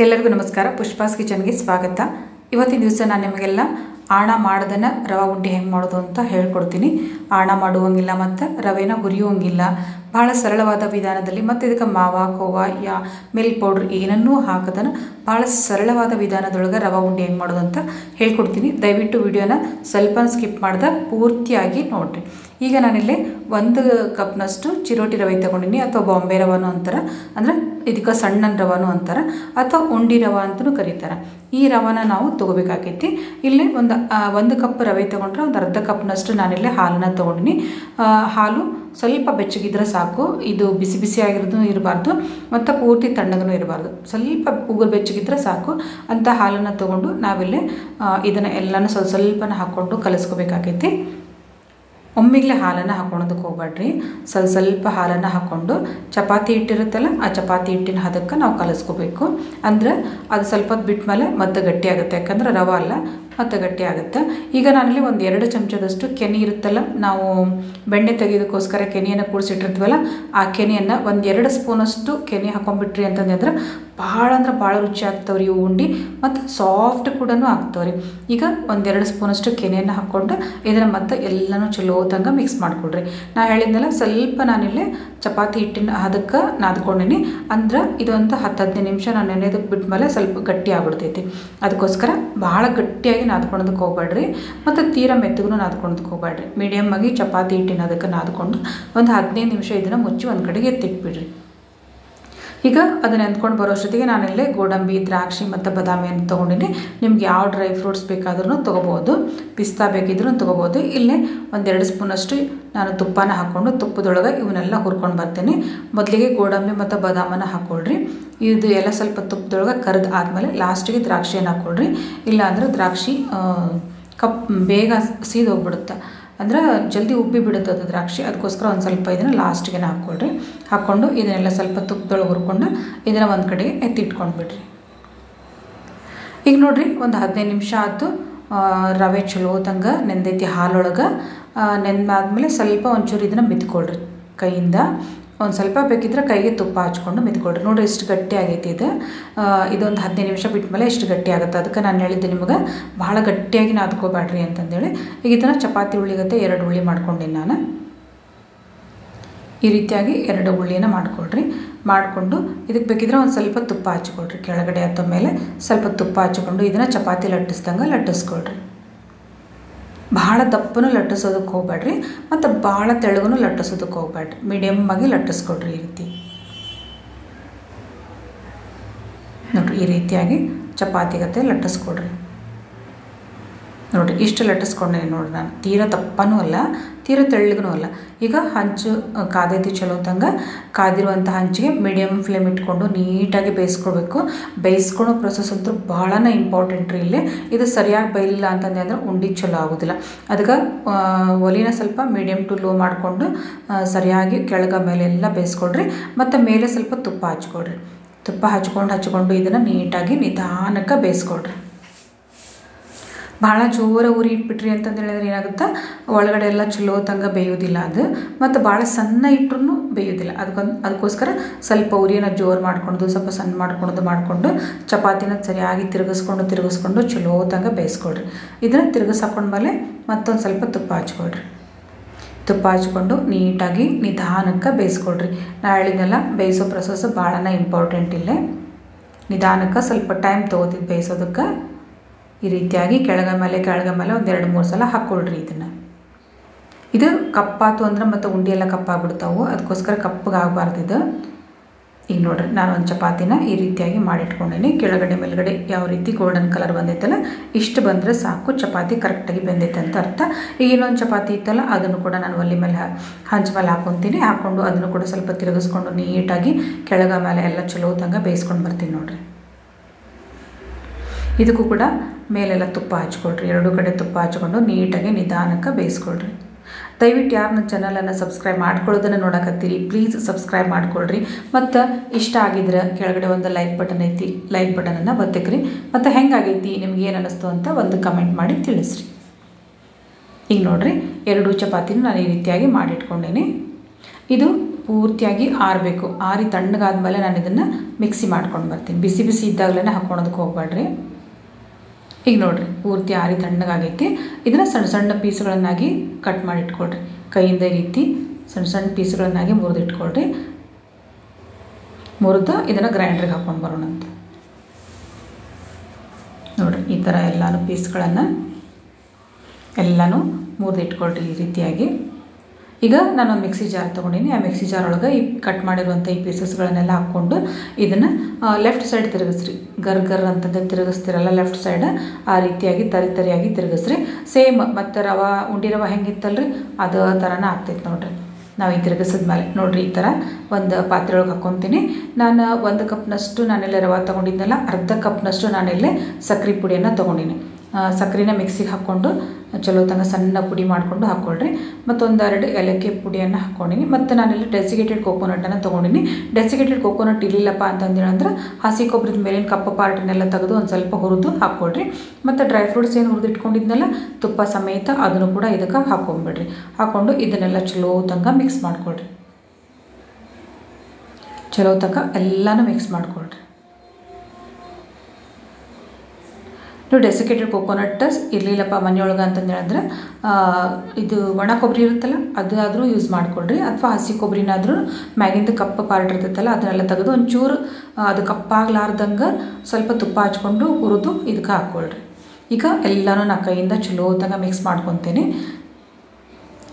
ಎಲ್ಲರಿಗೂ ನಮಸ್ಕಾರ. ಪುಷ್ಪಾಸ್ ಕಿಚನ್ಗೆ ಸ್ವಾಗತ. ಇವತ್ತಿನ ದಿವಸ ನಾನು ನಿಮಗೆಲ್ಲ ಆಣ ಮಾಡದನ್ನ ರವೆ ಉಂಡೆ ಹೆಂಗೆ ಮಾಡೋದು ಅಂತ ಹೇಳ್ಕೊಡ್ತೀನಿ. ಆಣ ಮಾಡುವಂಗಿಲ್ಲ ಮತ್ತು ರವೆನ ಹುರಿಯುವಂಗಿಲ್ಲ. ಭಾಳ ಸರಳವಾದ ವಿಧಾನದಲ್ಲಿ ಮತ್ತು ಇದಕ್ಕೆ ಮಾವ ಕೋವಾ ಮಿಲ್ಕ್ ಪೌಡ್ರ್ ಏನನ್ನೂ ಹಾಕದನ್ನು ಭಾಳ ಸರಳವಾದ ವಿಧಾನದೊಳಗೆ ರವೆ ಉಂಡೆ ಹೆಂಗೆ ಮಾಡೋದು ಅಂತ ಹೇಳ್ಕೊಡ್ತೀನಿ. ದಯವಿಟ್ಟು ವಿಡಿಯೋನ ಸ್ವಲ್ಪ ಸ್ಕಿಪ್ ಮಾಡ್ದೆ ಪೂರ್ತಿಯಾಗಿ ನೋಡಿರಿ. ಈಗ ನಾನಿಲ್ಲಿ 1 ಕಪ್ನಷ್ಟು ಚಿರೋಟಿ ರವೆ ತೊಗೊಂಡಿನಿ, ಅಥವಾ ಬಾಂಬೆ ರವಾನು ಅಂತಾರೆ, ಅಂದರೆ ಇದಕ್ಕೆ ಸಣ್ಣ ರವಾನು ಅಂತಾರೆ, ಅಥವಾ ಉಂಡಿ ರವೆ ಅಂತಲೂ ಕರೀತಾರೆ. ಈ ರವಾನ ನಾವು ತೊಗೋಬೇಕಾಗೈತಿ. ಇಲ್ಲಿ ಒಂದು ಕಪ್ ರವೆ ತೊಗೊಂಡ್ರೆ ಒಂದು ಅರ್ಧ ಕಪ್ನಷ್ಟು ನಾನಿಲ್ಲಿ ಹಾಲನ್ನು ತೊಗೊಂಡಿನಿ. ಹಾಲು ಸ್ವಲ್ಪ ಬೆಚ್ಚಗಿದ್ರೆ ಸಾಕು. ಇದು ಬಿಸಿ ಬಿಸಿಯಾಗಿರೋದು ಇರಬಾರ್ದು ಮತ್ತು ಪೂರ್ತಿ ತಣ್ಣಗೂ ಇರಬಾರ್ದು. ಸ್ವಲ್ಪ ಉಗುರು ಬೆಚ್ಚಗಿದ್ರೆ ಸಾಕು ಅಂತ ಹಾಲನ್ನು ತೊಗೊಂಡು ನಾವಿಲ್ಲಿ ಇದನ್ನು ಎಲ್ಲನೂ ಸ್ವಲ್ಪನ ಹಾಕ್ಕೊಂಡು ಕಲಿಸ್ಕೋಬೇಕಾಗೈತಿ. ಒಮ್ಮೆಗಲೇ ಹಾಲನ್ನು ಹಾಕ್ಕೊಳೋದಕ್ಕೆ ಹೋಗ್ಬೇಡ್ರಿ. ಸ್ವಲ್ಪ ಹಾಲನ್ನು ಹಾಕ್ಕೊಂಡು ಚಪಾತಿ ಹಿಟ್ಟಿರುತ್ತಲ್ಲ, ಆ ಚಪಾತಿ ಹಿಟ್ಟಿನ ಹದಕ್ಕೆ ನಾವು ಕಲಿಸ್ಕೋಬೇಕು. ಅಂದರೆ ಅದು ಸ್ವಲ್ಪ ಹೊತ್ತು ಬಿಟ್ಟ ಮೇಲೆ ಮತ್ತೆ ಗಟ್ಟಿ ಆಗುತ್ತೆ, ಯಾಕಂದ್ರೆ ರವೆ ಅಲ್ಲ, ಮತ್ತೆ ಗಟ್ಟಿ ಆಗುತ್ತೆ. ಈಗ ನಾನಲ್ಲಿ 1-2 ಚಮಚದಷ್ಟು ಕೆನೆ ಇರುತ್ತಲ್ಲ, ನಾವು ಬೆಣ್ಣೆ ತೆಗೆಯೋದಕ್ಕೋಸ್ಕರ ಕೆನೆಯನ್ನು ಕೂಡಿಸಿಟ್ಟಿರ್ತೀವಲ್ಲ, ಆ ಕೆನೆಯನ್ನು 1-2 ಸ್ಪೂನಷ್ಟು ಕೆನೆ ಹಾಕೊಂಡ್ಬಿಟ್ರಿ ಅಂತಂದ್ರೆ ಭಾಳ ರುಚಿ ಆಗ್ತಾವ್ರಿ ಇವು ಉಂಡೆ, ಮತ್ತು ಸಾಫ್ಟ್ ಕೂಡ ಆಗ್ತಾವ್ರಿ. ಈಗ 1-2 ಸ್ಪೂನಷ್ಟು ಕೆನೆಯನ್ನು ಹಾಕ್ಕೊಂಡು ಇದನ್ನು ಮತ್ತೆ ಎಲ್ಲನೂ ಚಲೋ ತಂಗ ಮಿಕ್ಸ್ ಮಾಡ್ಕೊಳ್ರಿ. ನಾ ಹೇಳಿದ್ನಲ್ಲ, ಸ್ವಲ್ಪ ನಾನಿಲ್ಲಿ ಚಪಾತಿ ಹಿಟ್ಟಿನ ಅದಕ್ಕೆ ನಾದ್ಕೊಂಡಿನಿ. ಅಂದ್ರೆ ಇದೊಂದು 10-15 ನಿಮಿಷ ನಾನು ನೆನೆದಕ್ಕೆ ಬಿಟ್ಟ ಮೇಲೆ ಸ್ವಲ್ಪ ಗಟ್ಟಿ ಆಗ್ಬಿಡ್ತೈತಿ. ಅದಕ್ಕೋಸ್ಕರ ಭಾಳ ಗಟ್ಟಿಯಾಗಿ ನಾದ್ಕೊಳೋದಕ್ಕೆ ಹೋಗ್ಬೇಡ್ರಿ, ಮತ್ತು ತೀರಾ ಮೆತ್ತಗೂ ನಾದ್ಕೊಳೋದಕ್ಕೆ ಹೋಗ್ಬೇಡ್ರಿ. ಮೀಡಿಯಮ್ ಆಗಿ ಚಪಾತಿ ಹಿಟ್ಟಿನ ಅದಕ್ಕೆ ನಾದ್ಕೊಂಡು ಒಂದು 15 ನಿಮಿಷ ಇದನ್ನು ಮುಚ್ಚಿ ಒಂದು ಕಡೆಗೆ ಎತ್ತಿಟ್ಬಿಡ್ರಿ. ಈಗ ಅದನ್ನು ನೆಂದ್ಕೊಂಡು ಬರೋಷ್ಟೊತ್ತಿಗೆ ನಾನಿಲ್ಲಿ ಗೋಡಂಬಿ, ದ್ರಾಕ್ಷಿ ಮತ್ತು ಬಾದಾಮಿಯನ್ನು ತೊಗೊಂಡಿನಿ. ನಿಮ್ಗೆ ಯಾವ ಡ್ರೈ ಫ್ರೂಟ್ಸ್ ಬೇಕಾದ್ರೂ ತೊಗೋಬೋದು, ಪಿಸ್ತಾ ಬೇಕಿದ್ರೂ ತೊಗೋಬೋದು. ಇಲ್ಲೇ 1-2 ಸ್ಪೂನಷ್ಟು ನಾನು ತುಪ್ಪನ ಹಾಕ್ಕೊಂಡು ತುಪ್ಪದೊಳಗೆ ಇವನ್ನೆಲ್ಲ ಹುರ್ಕೊಂಡು ಬರ್ತೀನಿ. ಮೊದಲಿಗೆ ಗೋಡಂಬಿ ಮತ್ತು ಬಾದಾಮನ್ನು ಹಾಕ್ಕೊಳ್ರಿ. ಇದು ಎಲ್ಲ ಸ್ವಲ್ಪ ತುಪ್ಪದೊಳಗೆ ಕರೆದು ಆದಮೇಲೆ ಲಾಸ್ಟಿಗೆ ದ್ರಾಕ್ಷಿಯನ್ನು ಹಾಕ್ಕೊಳ್ರಿ. ಇಲ್ಲಾಂದ್ರೆ ದ್ರಾಕ್ಷಿ ಬೇಗ ಸೀದೋಗ್ಬಿಡುತ್ತೆ, ಅಂದ್ರೆ ಜಲ್ದಿ ಉಬ್ಬಿ ಬಿಡುತ್ತೆ ಅದು ದ್ರಾಕ್ಷಿ. ಅದಕ್ಕೋಸ್ಕರ ಒಂದು ಸ್ವಲ್ಪ ಇದನ್ನು ಲಾಸ್ಟಿಗೆ ಹಾಕ್ಕೊಳ್ರಿ. ಹಾಕ್ಕೊಂಡು ಇದನ್ನೆಲ್ಲ ಸ್ವಲ್ಪ ತುಪ್ಪದೊಳಗೆ ಹುರ್ಕೊಂಡು ಇದನ್ನು ಒಂದು ಕಡೆಗೆ ಎತ್ತಿಟ್ಕೊಂಡು ಬಿಡ್ರಿ. ಈಗ ನೋಡಿರಿ, ಒಂದು 15 ನಿಮಿಷ ಆಯ್ತು. ರವೆ ಚಲೋ ತಂಗ ನೆಂದೈತಿ ಹಾಲೊಳಗೆ. ನೆಂದಾದ್ಮೇಲೆ ಸ್ವಲ್ಪ ಒಂಚೂರು ಇದನ್ನು ಮಿತ್ಕೊಳ್ರಿ ಕೈಯಿಂದ. ಒಂದು ಸ್ವಲ್ಪ ಬೇಕಿದ್ರೆ ಕೈಗೆ ತುಪ್ಪ ಹಚ್ಕೊಂಡು ಮಿತ್ಕೊಳ್ರಿ. ನೋಡಿರಿ ಎಷ್ಟು ಗಟ್ಟಿ ಆಗೈತಿ ಇದು. ಇದೊಂದು 15 ನಿಮಿಷ ಬಿಟ್ಟ ಮೇಲೆ ಎಷ್ಟು ಗಟ್ಟಿ ಆಗುತ್ತೆ. ಅದಕ್ಕೆ ನಾನು ಹೇಳಿದ್ದೆ ನಿಮಗೆ ಭಾಳ ಗಟ್ಟಿಯಾಗಿ ನಾದ್ಕೋಬೇಡ್ರಿ ಅಂತಂದೇಳಿ. ಈಗ ಇದನ್ನು ಚಪಾತಿ ಉಳ್ಳಿಗತ್ತೆ 2 ಉಳ್ಳಿ ಮಾಡ್ಕೊಂಡಿನಿ ನಾನು. ಈ ರೀತಿಯಾಗಿ 2 ಉಳ್ಳಿಯನ್ನು ಮಾಡ್ಕೊಳ್ರಿ. ಮಾಡಿಕೊಂಡು ಇದಕ್ಕೆ ಬೇಕಿದ್ರೆ ಒಂದು ಸ್ವಲ್ಪ ತುಪ್ಪ ಹಚ್ಕೊಳ್ರಿ. ಕೆಳಗಡೆ ಅಥವಾ ಮೇಲೆ ಸ್ವಲ್ಪ ತುಪ್ಪ ಹಚ್ಕೊಂಡು ಇದನ್ನು ಚಪಾತಿ ಲಟ್ಟಿಸ್ದಂಗೆ ಲಟ್ಟಿಸ್ಕೊಳ್ರಿ. ಭಾಳ ದಪ್ಪನೂ ಲಟ್ಟಿಸೋದಕ್ಕೆ ಹೋಗ್ಬೇಡ್ರಿ, ಮತ್ತು ಭಾಳ ತೆಳ್ಳಗೂ ಲಟ್ಟಿಸೋದಕ್ಕೆ ಹೋಗ್ಬೇಡ್ರಿ. ಮೀಡಿಯಮ್ ಆಗಿ ಲಟ್ಟಿಸ್ಕೊಡ್ರಿ. ಈ ರೀತಿ ನೋಡಿರಿ, ಈ ರೀತಿಯಾಗಿ ಚಪಾತಿಗತ್ತೆ ಲಟ್ಟಿಸ್ಕೊಡ್ರಿ. ನೋಡಿರಿ, ಇಷ್ಟು ಲಟ್ಟಿಸ್ಕೊಂಡೆ ನೋಡಿರಿ. ನಾನು ತೀರಾ ದಪ್ಪನೂ ಅಲ್ಲ, ತೀರಾ ತೆಳ್ಳಗೂ ಅಲ್ಲ. ಈಗ ಹಂಚು ಕಾದೈತಿ ಚಲೋ ತಂಗ. ಕಾದಿರುವಂಥ ಹಂಚಿಗೆ ಮೀಡಿಯಮ್ ಫ್ಲೇಮ್ ಇಟ್ಕೊಂಡು ನೀಟಾಗಿ ಬೇಯಿಸ್ಕೊಳ್ಬೇಕು. ಬೇಯಿಸ್ಕೊಳ್ಳೋ ಪ್ರೊಸೆಸ್ ಅಂತೂ ಭಾಳನ ಇಂಪಾರ್ಟೆಂಟ್ ರೀ. ಇಲ್ಲಿ ಇದು ಸರಿಯಾಗಿ ಬೇಯಲಿಲ್ಲ ಅಂತಂದ್ರೆ ಅಂದ್ರೆ ಉಂಡೆ ಚಲೋ ಆಗೋದಿಲ್ಲ. ಅದಕ್ಕೆ ಒಲಿನ ಸ್ವಲ್ಪ ಮೀಡಿಯಮ್ ಟು ಲೋ ಮಾಡಿಕೊಂಡು ಸರಿಯಾಗಿ ಕೆಳಗೆ ಮೇಲೆ ಎಲ್ಲ ಬೇಯಿಸ್ಕೊಳ್ರಿ. ಮತ್ತು ಮೇಲೆ ಸ್ವಲ್ಪ ತುಪ್ಪ ಹಚ್ಕೊಳ್ರಿ. ತುಪ್ಪ ಹಚ್ಕೊಂಡು ಇದನ್ನು ನೀಟಾಗಿ ನಿಧಾನಕ್ಕೆ ಬೇಯಿಸ್ಕೊಳ್ರಿ. ಭಾಳ ಜೋರ ಉರಿ ಇಟ್ಬಿಟ್ರಿ ಅಂತಂದು ಹೇಳಿದ್ರೆ ಏನಾಗುತ್ತೆ, ಒಳಗಡೆ ಎಲ್ಲ ಚಲೋ ತಂಗ ಬೇಯೋದಿಲ್ಲ ಅದು, ಮತ್ತು ಭಾಳ ಸಣ್ಣ ಇಟ್ಟರೂ ಬೇಯೋದಿಲ್ಲ. ಅದಕ್ಕೋಸ್ಕರ ಸ್ವಲ್ಪ ಉರಿಯನ್ನು ಜೋರು ಮಾಡ್ಕೊಂಡು ಸ್ವಲ್ಪ ಸಣ್ಣ ಮಾಡಿಕೊಂಡು ಚಪಾತಿನ ಸರಿಯಾಗಿ ತಿರುಗಿಸ್ಕೊಂಡು ಚಲೋ ತಂಗ ಬೇಯಿಸ್ಕೊಳ್ರಿ. ಇದನ್ನು ತಿರುಗಿಸಾಕೊಂಡ್ಮೇಲೆ ಮತ್ತೊಂದು ಸ್ವಲ್ಪ ತುಪ್ಪ ಹಚ್ಕೊಳ್ರಿ. ತುಪ್ಪ ಹಚ್ಕೊಂಡು ನೀಟಾಗಿ ನಿಧಾನಕ್ಕೆ ಬೇಯಿಸ್ಕೊಳ್ರಿ. ನಾ ಹೇಳಿದ್ನೆಲ್ಲ ಬೇಯಿಸೋ ಪ್ರೊಸೆಸ್ ಭಾಳನ ಇಂಪಾರ್ಟೆಂಟ್. ಇಲ್ಲೇ ನಿಧಾನಕ್ಕೆ ಸ್ವಲ್ಪ ಟೈಮ್ ತೊಗೋತಿದ್ದು ಬೇಯಿಸೋದಕ್ಕೆ. ಈ ರೀತಿಯಾಗಿ ಕೆಳಗೆ ಮೇಲೆ ಒಂದು 2-3 ಸಲ ಹಾಕ್ಕೊಳ್ರಿ. ಇದು ಕಪ್ಪಾತು ಅಂದ್ರೆ ಮತ್ತು ಉಂಡೆ ಎಲ್ಲ ಕಪ್ಪಾಗ್ಬಿಡ್ತಾವೆ, ಅದಕ್ಕೋಸ್ಕರ ಕಪ್ಪಗೆ ಆಗಬಾರ್ದು ಇದು. ಈಗ ನೋಡಿರಿ, ನಾನು ಒಂದು ಚಪಾತಿನ ಈ ರೀತಿಯಾಗಿ ಮಾಡಿಟ್ಕೊಂಡೀನಿ. ಕೆಳಗಡೆ ಮೇಲ್ಗಡೆ ಯಾವ ರೀತಿ ಗೋಲ್ಡನ್ ಕಲರ್ ಬಂದೈತಲ್ಲ, ಇಷ್ಟು ಬಂದರೆ ಸಾಕು, ಚಪಾತಿ ಕರೆಕ್ಟಾಗಿ ಬೆಂದೈತೆ ಅಂತ ಅರ್ಥ. ಈಗ ಇನ್ನೊಂದು ಚಪಾತಿ ಇತ್ತಲ್ಲ, ಅದನ್ನು ಕೂಡ ನಾನು ಒಲೆ ಮೇಲೆ ಹಂಚ್ ಮೇಲೆ ಹಾಕ್ಕೊತೀನಿ. ಹಾಕ್ಕೊಂಡು ಅದನ್ನು ಕೂಡ ಸ್ವಲ್ಪ ತಿರುಗಿಸ್ಕೊಂಡು ನೀಟಾಗಿ ಕೆಳಗೆ ಮೇಲೆ ಎಲ್ಲ ಚಲೋ ತಂಗ ಬೇಯಿಸ್ಕೊಂಡು ಬರ್ತೀನಿ. ನೋಡಿರಿ, ಇದಕ್ಕೂ ಕೂಡ ಮೇಲೆಲ್ಲ ತುಪ್ಪ ಹಚ್ಕೊಳ್ರಿ. 2 ಕಡೆ ತುಪ್ಪ ಹಚ್ಕೊಂಡು ನೀಟಾಗಿ ನಿಧಾನಕ್ಕೆ ಬೇಯಿಸ್ಕೊಳ್ರಿ. ದಯವಿಟ್ಟು ಯಾರು ನನ್ನ ಚಾನಲನ್ನು ಸಬ್ಸ್ಕ್ರೈಬ್ ಮಾಡ್ಕೊಳ್ಳೋದನ್ನು ನೋಡಕತ್ತೀರಿ, ಪ್ಲೀಸ್ ಸಬ್ಸ್ಕ್ರೈಬ್ ಮಾಡ್ಕೊಳ್ರಿ. ಮತ್ತು ಇಷ್ಟ ಆಗಿದ್ರೆ ಕೆಳಗಡೆ ಒಂದು ಲೈಕ್ ಬಟನ್ ಐತಿ, ಲೈಕ್ ಬಟನನ್ನು ಒತ್ತಿಕ್ರಿ. ಮತ್ತು ಹೆಂಗಾಗೈತಿ, ನಿಮ್ಗೆ ಏನು ಅನ್ನಿಸ್ತು ಅಂತ ಒಂದು ಕಮೆಂಟ್ ಮಾಡಿ ತಿಳಿಸ್ರಿ. ಈಗ ನೋಡಿರಿ, 2 ಚಪಾತಿನ ನಾನು ಈ ರೀತಿಯಾಗಿ ಮಾಡಿಟ್ಕೊಂಡೇನಿ. ಇದು ಪೂರ್ತಿಯಾಗಿ ಆರಬೇಕು. ಆರಿ ತಣ್ಣಗಾದ್ಮೇಲೆ ನಾನು ಇದನ್ನು ಮಿಕ್ಸಿ ಮಾಡ್ಕೊಂಡು ಬರ್ತೀನಿ. ಬಿಸಿ ಬಿಸಿ ಇದ್ದಾಗಲೇ ಹಾಕ್ಕೊಳೋದಕ್ಕೆ ಹೋಗ್ಬೇಡ್ರಿ. ಈಗ ನೋಡಿರಿ ಪೂರ್ತಿ ಆರಿ ತಣ್ಣಗಾಗೈತಿ. ಇದನ್ನು ಸಣ್ಣ ಸಣ್ಣ ಪೀಸ್ಗಳನ್ನಾಗಿ ಕಟ್ ಮಾಡಿ ಇಟ್ಕೊಳ್ರಿ. ಕೈಯಿಂದ ಈ ರೀತಿ ಸಣ್ಣ ಸಣ್ಣ ಪೀಸ್ಗಳನ್ನಾಗಿ ಮುರಿದಿಟ್ಕೊಳ್ರಿ. ಮುರಿದು ಇದನ್ನು ಗ್ರೈಂಡ್ರಿಗೆ ಹಾಕ್ಕೊಂಡು ಬರೋಣ ಅಂತ ನೋಡಿರಿ. ಈ ಥರ ಎಲ್ಲನೂ ಪೀಸ್ಗಳನ್ನು ಎಲ್ಲನೂ ಮುರಿದಿಟ್ಕೊಳ್ರಿ ಈ ರೀತಿಯಾಗಿ. ಈಗ ನಾನೊಂದು ಮಿಕ್ಸಿ ಜಾರ್ ತೊಗೊಂಡಿನಿ. ಆ ಮಿಕ್ಸಿ ಜಾರ್ ಒಳಗೆ ಈ ಕಟ್ ಮಾಡಿರುವಂಥ ಈ ಪೀಸಸ್ಗಳನ್ನೆಲ್ಲ ಹಾಕ್ಕೊಂಡು ಇದನ್ನು ಲೆಫ್ಟ್ ಸೈಡ್ ತಿರುಗಿಸ್ರಿ. ಗರ್ ಅಂತಂದು ತಿರುಗಿಸ್ತಿರಲ್ಲ ಲೆಫ್ಟ್ ಸೈಡ್, ಆ ರೀತಿಯಾಗಿ ತರಿಯಾಗಿ ತಿರುಗಿಸ್ರಿ. ಸೇಮ್ ಮತ್ತು ಉಂಡಿ ರವೆ ಹೆಂಗಿತ್ತಲ್ರಿ ಅದೇ ಥರನೇ ಆಗ್ತೈತೆ ನೋಡಿರಿ. ನಾವು ಈ ತಿರುಗಿಸಿದ್ಮೇಲೆ ನೋಡಿರಿ ಈ ಥರ ಒಂದು ಪಾತ್ರೆ ಒಳಗೆ ಹಾಕ್ಕೊತೀನಿ. ನಾನು 1 ಕಪ್ನಷ್ಟು ನಾನೆಲ್ಲೇ ರವೆ ತೊಗೊಂಡಿದ್ನಲ್ಲ, ಅರ್ಧ ಕಪ್ನಷ್ಟು ನಾನೆಲ್ಲೇ ಸಕ್ಕರೆ ಪುಡಿಯನ್ನು ತೊಗೊಂಡಿನಿ. ಸಕ್ಕರೆನ ಮಿಕ್ಸಿಗೆ ಹಾಕ್ಕೊಂಡು ಚಲೋ ತಂಗ ಸಣ್ಣ ಪುಡಿ ಮಾಡಿಕೊಂಡು ಹಾಕ್ಕೊಳ್ರಿ. ಮತ್ತು 1-2 ಏಲಕ್ಕಿ ಪುಡಿಯನ್ನು ಹಾಕ್ಕೊಂಡಿನಿ. ಮತ್ತು ನಾನೆಲ್ಲ ಡೆಸಿಕೇಟೆಡ್ ಕೋಕೋನಟನ್ನು ತೊಗೊಂಡಿನಿ. ಡೆಸಿಕೇಟೆಡ್ ಕೋಕೋನಟ್ ಇರಲಿಲ್ಲಪ್ಪ ಅಂತಂದೇಳಂದ್ರೆ ಹಸಿ ಕೊಬ್ಬರಿದ ಮೇಲಿನ ಕಪ್ಪು ಪಾರ್ಟನ್ನೆಲ್ಲ ತೆಗೆದು ಒಂದು ಸ್ವಲ್ಪ ಹುರಿದು ಹಾಕ್ಕೊಳ್ರಿ. ಮತ್ತು ಡ್ರೈ ಫ್ರೂಟ್ಸ್ ಏನು ಹುರಿದಿಟ್ಕೊಂಡಿದ್ನಲ್ಲ ತುಪ್ಪ ಸಮೇತ ಅದನ್ನು ಕೂಡ ಇದಕ್ಕೆ ಹಾಕ್ಕೊಂಬಿಡ್ರಿ. ಹಾಕ್ಕೊಂಡು ಇದನ್ನೆಲ್ಲ ಚಲೋ ತಂಗ ಮಿಕ್ಸ್ ಮಾಡ್ಕೊಳ್ರಿ. ಚಲೋ ತನಕ ಎಲ್ಲನೂ ಮಿಕ್ಸ್ ಮಾಡ್ಕೊಳ್ರಿ. ನೀವು ಡೆಸಿಕೇಟೆಡ್ ಕೋಕೋನಟ್ ಇರಲಿಲ್ಲಪ್ಪ ಮನೆಯೊಳಗೆ ಅಂತಂದೇಳಿದ್ರೆ ಇದು ಒಣ ಕೊಬ್ಬರಿ ಇರುತ್ತಲ್ಲ ಅದಾದರೂ ಯೂಸ್ ಮಾಡ್ಕೊಳ್ರಿ. ಅಥವಾ ಹಸಿ ಕೊಬ್ಬರಿನಾದರೂ ಮ್ಯಾಗಿಂದ ಕಪ್ಪು ಪಾರ್ಟ್ ಇರ್ತೈತಲ್ಲ ಅದನ್ನೆಲ್ಲ ತೆಗೆದು ಒಂಚೂರು ಅದು ಕಪ್ಪಾಗ್ಲಾರ್ದಂಗೆ ಸ್ವಲ್ಪ ತುಪ್ಪ ಹಚ್ಕೊಂಡು ಹುರಿದು ಇದಕ್ಕೆ ಹಾಕ್ಕೊಳ್ರಿ. ಈಗ ಎಲ್ಲನೂ ನಾ ಕೈಯಿಂದ ಚಲೋ ತಂಗ ಮಿಕ್ಸ್ ಮಾಡ್ಕೊತೀನಿ.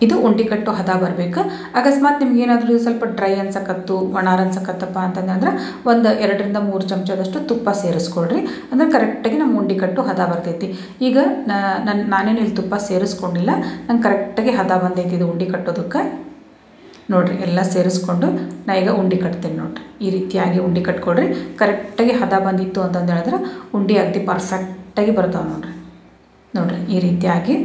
ಇದು ಉಂಡೆ ಕಟ್ಟು ಹದ ಬರಬೇಕು. ಅಕಸ್ಮಾತ್ ನಿಮ್ಗೆ ಏನಾದರೂ ಸ್ವಲ್ಪ ಡ್ರೈ ಅನ್ಸಕತ್ತು, ಒಣಾರ್ ಅನ್ಸಕತ್ತಪ್ಪ ಅಂತಂದ್ರೆ 2-3 ಚಮಚದಷ್ಟು ತುಪ್ಪ ಸೇರಿಸ್ಕೊಳ್ರಿ. ಅಂದರೆ ಕರೆಕ್ಟಾಗಿ ನಮ್ಮ ಉಂಡೆ ಕಟ್ಟು ಹದ ಬರ್ತೈತಿ. ಈಗ ನಾನೇನು ಇಲ್ಲಿ ತುಪ್ಪ ಸೇರಿಸ್ಕೊಂಡಿಲ್ಲ, ನಂಗೆ ಕರೆಕ್ಟಾಗಿ ಹದ ಬಂದೈತಿ ಇದು ಉಂಡೆ ಕಟ್ಟೋದಕ್ಕೆ. ನೋಡಿರಿ ಎಲ್ಲ ಸೇರಿಸ್ಕೊಂಡು ನಾ ಈಗ ಉಂಡೆ ಕಟ್ತೀನಿ ನೋಡಿರಿ. ಈ ರೀತಿಯಾಗಿ ಉಂಡೆ ಕಟ್ಕೊಳ್ರಿ. ಕರೆಕ್ಟಾಗಿ ಹದ ಬಂದಿತ್ತು ಅಂತಂದು ಹೇಳಿದ್ರೆ ಉಂಡೆ ಅಗದಿ ಪರ್ಫೆಕ್ಟಾಗಿ ಬರ್ತಾವೆ ನೋಡಿರಿ. ಈ ರೀತಿಯಾಗಿ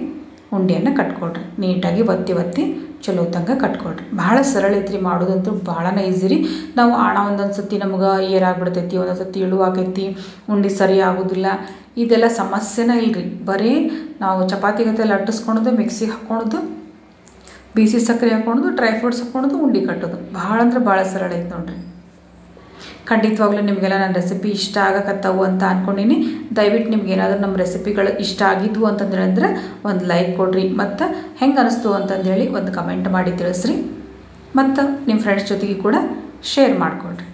ಉಂಡೆಯನ್ನು ಕಟ್ಕೊಳ್ರಿ. ನೀಟಾಗಿ ಒತ್ತಿ ಚಲೋ ತಂಗ ಕಟ್ಕೊಳ್ರಿ. ಭಾಳ ಸರಳ ಐತ್ರಿ, ಮಾಡೋದಂತೂ ಭಾಳನೇ ಈಸಿ ರೀ. ನಾವು ಒಂದೊಂದು ಸತಿ ನಮ್ಗೆ ಏರಾಗ್ಬಿಡ್ತೈತಿ, ಒಂದೊಂದು ಸತಿ ಇಳುವಾಕೈತಿ, ಉಂಡೆ ಸರಿ ಆಗೋದಿಲ್ಲ, ಇದೆಲ್ಲ ಸಮಸ್ಯೆನೇ ಇಲ್ಲರಿ. ಬರೀ ನಾವು ಚಪಾತಿ ಗತೆ ಲಟ್ಟಿಸ್ಕೊಳೋದು, ಮಿಕ್ಸಿಗೆ ಹಾಕ್ಕೊಳೋದು, ಬಿಸಿ ಸಕ್ಕರೆ ಹಾಕ್ಕೊಳೋದು, ಡ್ರೈ ಫ್ರೂಟ್ಸ್ ಹಾಕ್ಕೊಳೋದು, ಉಂಡೆ ಕಟ್ಟೋದು. ಭಾಳ ಅಂದ್ರೆ ಭಾಳ ಸರಳ ಐತೆ ನೋಡಿರಿ. ಖಂಡಿತವಾಗ್ಲೂ ನಿಮಗೆಲ್ಲ ನನ್ನ ರೆಸಿಪಿ ಇಷ್ಟ ಆಗಕತ್ತವು ಅಂತ ಅಂದ್ಕೊಂಡಿನಿ. ದಯವಿಟ್ಟು ನಿಮ್ಗೆ ಏನಾದರೂ ನಮ್ಮ ರೆಸಿಪಿಗಳು ಇಷ್ಟ ಆಗಿದ್ವು ಅಂತಂದ್ರೆ ಒಂದು ಲೈಕ್ ಕೊಡ್ರಿ. ಮತ್ತು ಹೆಂಗೆ ಅನಿಸ್ತು ಅಂತಂದೇಳಿ ಒಂದು ಕಮೆಂಟ್ ಮಾಡಿ ತಿಳಿಸ್ರಿ. ಮತ್ತು ನಿಮ್ಮ ಫ್ರೆಂಡ್ಸ್ ಜೊತೆಗೆ ಕೂಡ ಶೇರ್ ಮಾಡಿಕೊಡ್ರಿ.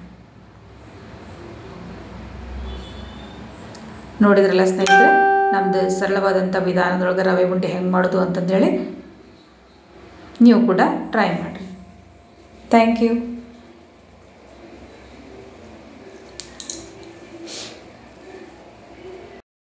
ನೋಡಿದ್ರಲ್ಲ ಸ್ನೇಹಿತರೆ, ನಮ್ಮದು ಸರಳವಾದಂಥ ವಿಧಾನದೊಳಗೆ ರವೆ ಉಂಡೆ ಹೆಂಗೆ ಮಾಡೋದು ಅಂತಂದೇಳಿ ನೀವು ಕೂಡ ಟ್ರೈ ಮಾಡಿರಿ. Thank you.